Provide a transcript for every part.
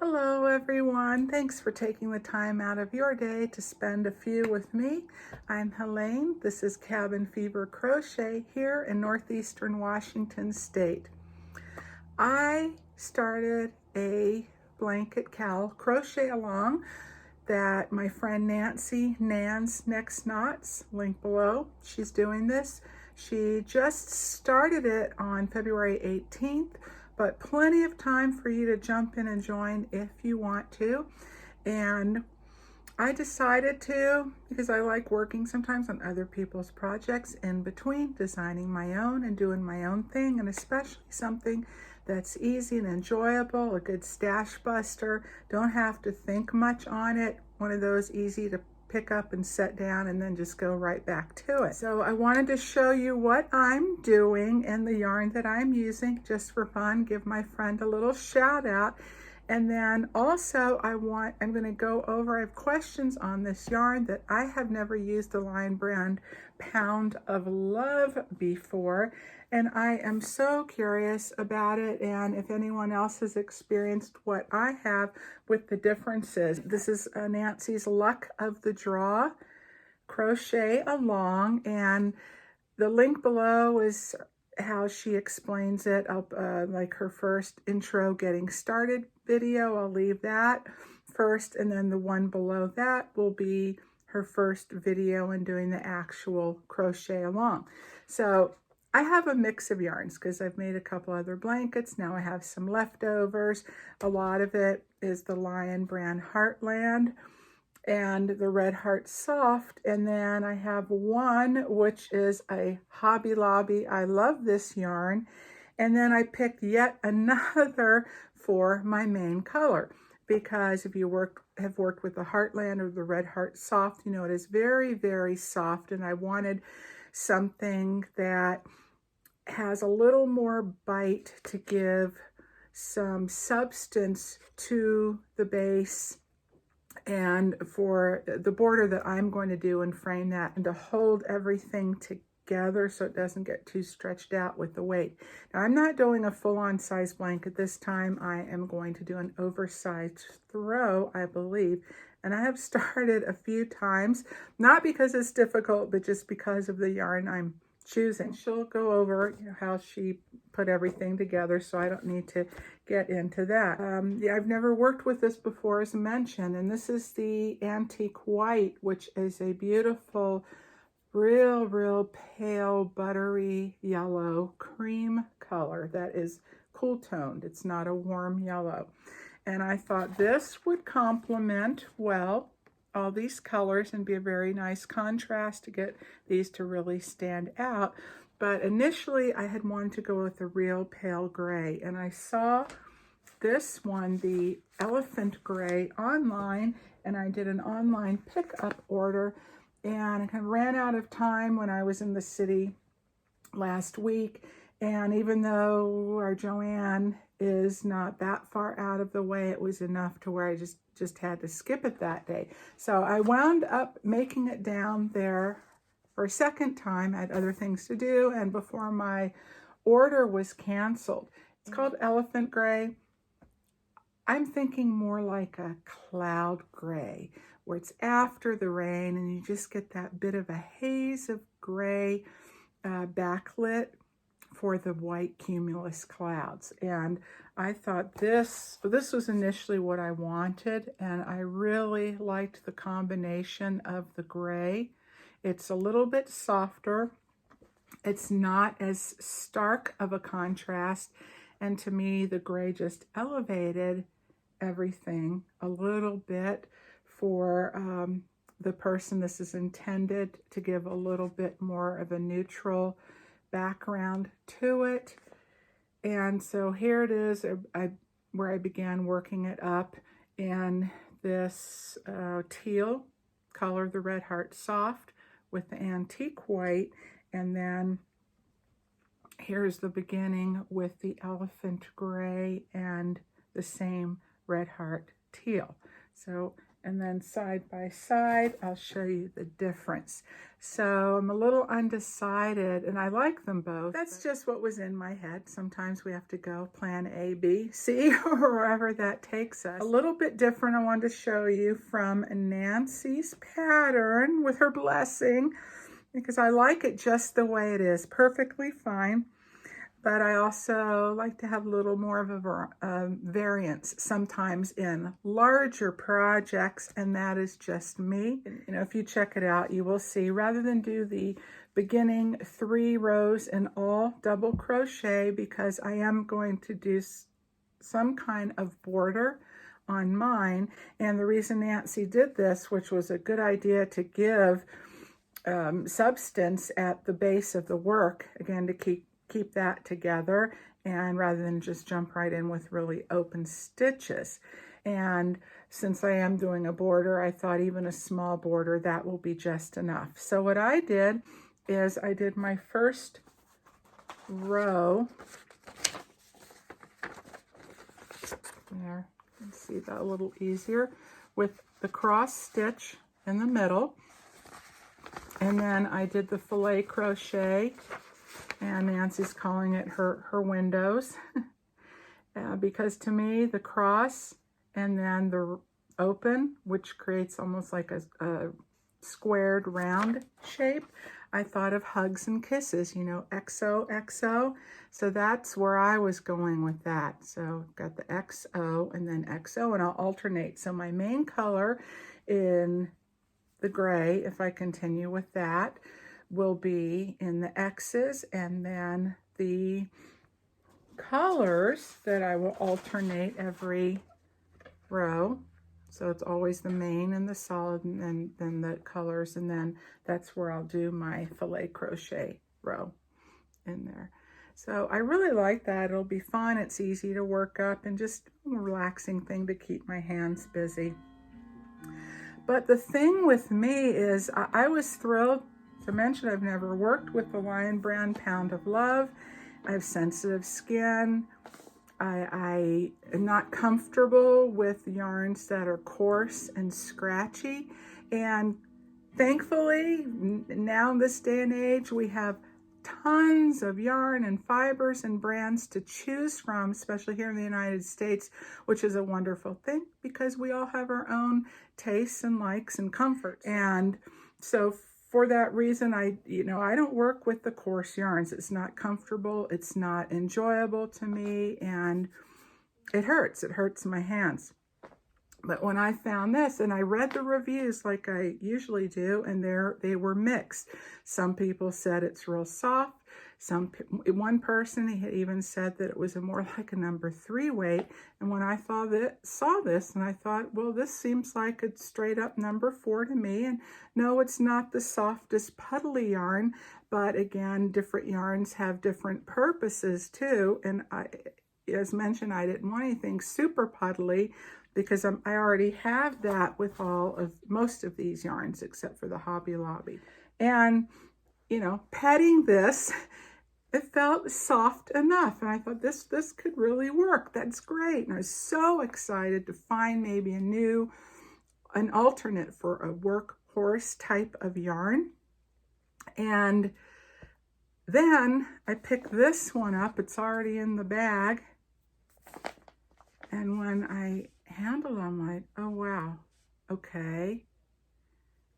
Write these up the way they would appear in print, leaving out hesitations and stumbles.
Hello everyone, thanks for taking the time out of your day to spend a few with me. I'm Helene, this is Cabin Fever Crochet here in northeastern Washington State. I started a blanket cowl crochet along that my friend Nancy, Nan's Next Knots, link below, she's doing this. She just started it on February 18th, but plenty of time for you to jump in and join if you want to. And I decided to, because I like working sometimes on other people's projects in between, designing my own and doing my own thing, and especially something that's easy and enjoyable, a good stash buster, don't have to think much on it, one of those easy to pick up and set down and then just go right back to it. So I wanted to show you what I'm doing and the yarn that I'm using just for fun, give my friend a little shout out. And then also I'm going to go over, I have questions on this yarn that I have never used a Lion Brand Pound of Love before. And I am so curious about it, and if anyone else has experienced what I have with the differences. This is Nancy's Luck of the Draw Crochet Along, and the link below is how she explains it, like her first intro getting started video. I'll leave that first, and then the one below that will be her first video in doing the actual crochet along. So I have a mix of yarns because I've made a couple other blankets. Now I have some leftovers. A lot of it is the Lion Brand Heartland and the Red Heart Soft. And then I have one, which is a Hobby Lobby. I love this yarn. And then I picked yet another for my main color, because if you have worked with the Heartland or the Red Heart Soft, you know it is very, very soft. And I wanted something that has a little more bite to give some substance to the base and for the border that I'm going to do and frame that, and to hold everything together so it doesn't get too stretched out with the weight. Now I'm not doing a full-on size blanket this time. I am going to do an oversized throw, I believe. And I have started a few times, not because it's difficult, but just because of the yarn I'm choosing. She'll go over how she put everything together, so I don't need to get into that. Yeah, I've never worked with this before, as mentioned, and this is the Antique White, which is a beautiful, real pale, buttery yellow cream color that is cool toned. It's not a warm yellow. And I thought this would complement well all these colors and be a very nice contrast to get these to really stand out. But initially I had wanted to go with a real pale gray, and I saw this one, the Elephant Gray, online, and I did an online pickup order, and I kind of ran out of time when I was in the city last week. And even though our Joanne is not that far out of the way, it was enough to where I just had to skip it that day. So I wound up making it down there for a second time. I had other things to do, and before my order was canceled. It's called Elephant Gray. I'm thinking more like a cloud gray, where it's after the rain and you just get that bit of a haze of gray backlit for the white cumulus clouds. And I thought this was initially what I wanted, and I really liked the combination of the gray. It's a little bit softer. It's not as stark of a contrast, and to me the gray just elevated everything a little bit for the person this is intended to give a little bit more of a neutral background to it. And so here it is, where I began working it up in this teal color, the Red Heart Soft, with the Antique White. And then here's the beginning with the Elephant Gray and the same Red Heart Teal. So and then side by side, I'll show you the difference. So I'm a little undecided, and I like them both. That's just what was in my head. Sometimes we have to go plan A, B, C, or wherever that takes us. A little bit different I wanted to show you from Nancy's pattern with her blessing, because I like it just the way it is, perfectly fine. But I also like to have a little more of a variance sometimes in larger projects, and that is just me. You know, if you check it out, you will see, rather than do the beginning 3 rows in all double crochet, because I am going to do some kind of border on mine. And the reason Nancy did this, which was a good idea to give substance at the base of the work, again, to keep that together, and rather than just jump right in with really open stitches. And since I am doing a border, I thought even a small border, that will be just enough. So what I did is I did my first row there. You can see that a little easier with the cross stitch in the middle, and then I did the filet crochet, and Nancy's calling it her windows because to me the cross and then the open, which creates almost like a squared round shape, I thought of hugs and kisses, you know, XOXO. So that's where I was going with that. So got the XO and then XO, and I'll alternate. So my main color in the gray, if I continue with that, will be in the X's, and then the colors that I will alternate every row. So it's always the main and the solid, and then the colors, and then that's where I'll do my filet crochet row in there. So I really like that. It'll be fun. It's easy to work up and just a relaxing thing to keep my hands busy. But the thing with me is I was thrilled to mention I've never worked with the Lion Brand Pound of Love. I have sensitive skin. I am not comfortable with yarns that are coarse and scratchy. And thankfully, now in this day and age, we have tons of yarn and fibers and brands to choose from, especially here in the United States, which is a wonderful thing because we all have our own tastes and likes and comforts. And so for that reason, I don't work with the coarse yarns. It's not comfortable, it's not enjoyable to me, and it hurts. It hurts my hands. But when I found this, and I read the reviews like I usually do, and they were mixed. Some people said it's real soft. One person had even said that it was more like a number 3 weight. And when I saw this, and I thought, well, this seems like a straight up number 4 to me. And no, it's not the softest puddly yarn, but again, different yarns have different purposes too. And as mentioned, I didn't want anything super puddly, because I already have that with most of these yarns except for the Hobby Lobby. And, you know, petting this, it felt soft enough. And I thought this could really work. That's great. And I was so excited to find maybe an alternate for a workhorse type of yarn. And then I picked this one up. It's already in the bag. And when I handle, I'm like, oh wow, okay,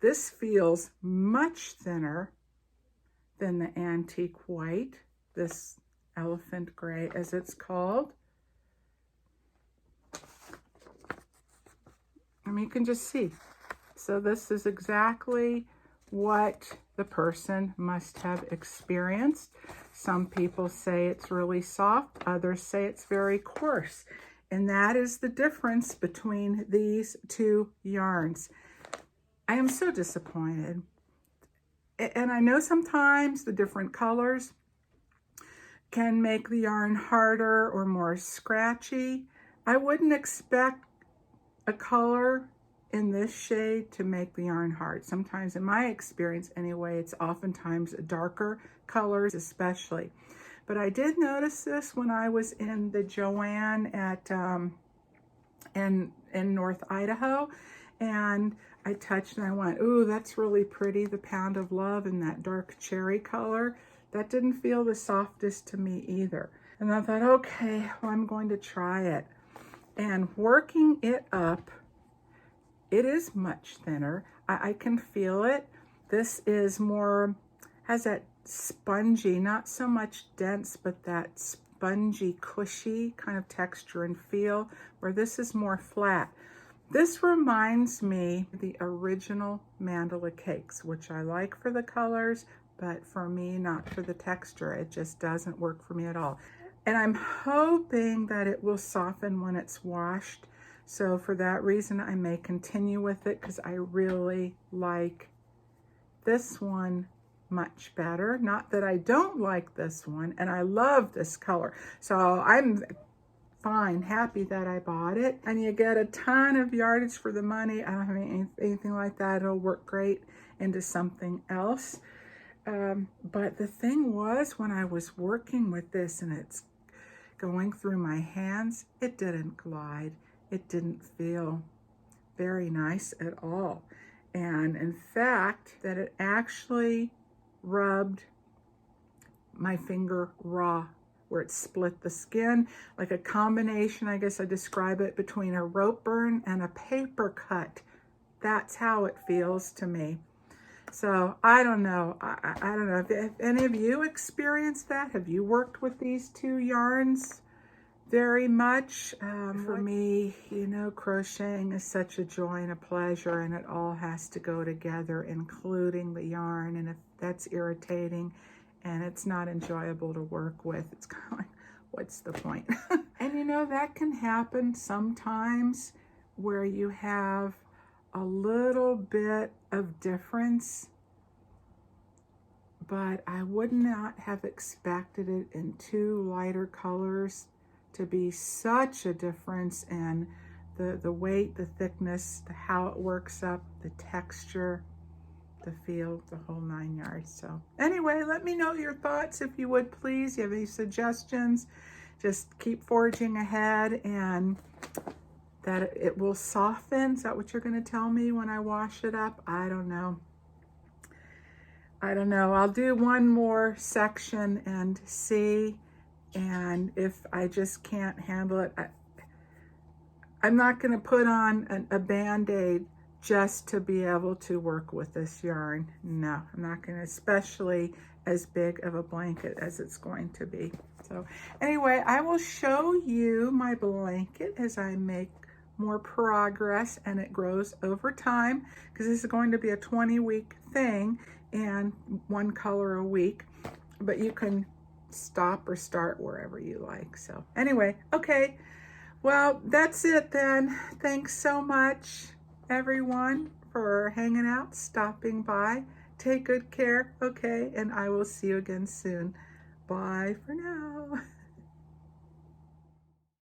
this feels much thinner than the antique white, this elephant gray as it's called. I mean, you can just see. So this is exactly what the person must have experienced. Some people say it's really soft, others say it's very coarse. And that is the difference between these two yarns. I am so disappointed. And I know sometimes the different colors can make the yarn harder or more scratchy. I wouldn't expect a color in this shade to make the yarn hard. Sometimes, in my experience anyway, it's oftentimes darker colors especially. But I did notice this when I was in the Joann in North Idaho, and I touched and I went, ooh, that's really pretty, the Pound of Love in that dark cherry color. That didn't feel the softest to me either. And I thought, okay, well, I'm going to try it. And working it up, it is much thinner. I can feel it. This is more, has that spongy, not so much dense, but that spongy, cushy kind of texture and feel, where this is more flat. This reminds me of the original mandala cakes, which I like for the colors, but for me, not for the texture. It just doesn't work for me at all. And I'm hoping that it will soften when it's washed. So for that reason, I may continue with it because I really like this one much better. Not that I don't like this one, and I love this color. So I'm fine, happy that I bought it. And you get a ton of yardage for the money. I don't have anything like that. It'll work great into something else. But the thing was, when I was working with this and it's going through my hands, it didn't glide. It didn't feel very nice at all. And in fact, that it actually rubbed my finger raw, where it split the skin, like a combination, I guess I describe it, between a rope burn and a paper cut. That's how it feels to me. So I don't know. I don't know if any of you experienced that. Have you worked with these two yarns very much? For me, you know, crocheting is such a joy and a pleasure, and it all has to go together, including the yarn. And if that's irritating and it's not enjoyable to work with, it's kind of like, what's the point? And you know, that can happen sometimes where you have a little bit of difference, but I would not have expected it in two lighter colors to be such a difference in the weight, the thickness, how it works up, the texture, the feel, the whole 9 yards. So anyway, let me know your thoughts if you would, please. You have any suggestions? Just keep forging ahead, and that it will soften. Is that what you're going to tell me when I wash it up? I don't know. I don't know. I'll do one more section and see. And if I just can't handle it, I'm not going to put on a Band-Aid just to be able to work with this yarn. No, I'm not going to, especially as big of a blanket as it's going to be. So anyway, I will show you my blanket as I make more progress and it grows over time, because this is going to be a 20-week thing and one color a week, but you can stop or start wherever you like. So anyway, okay, well, that's it then. Thanks so much, everyone, for hanging out, stopping by. Take good care, okay, and I will see you again soon. Bye for now.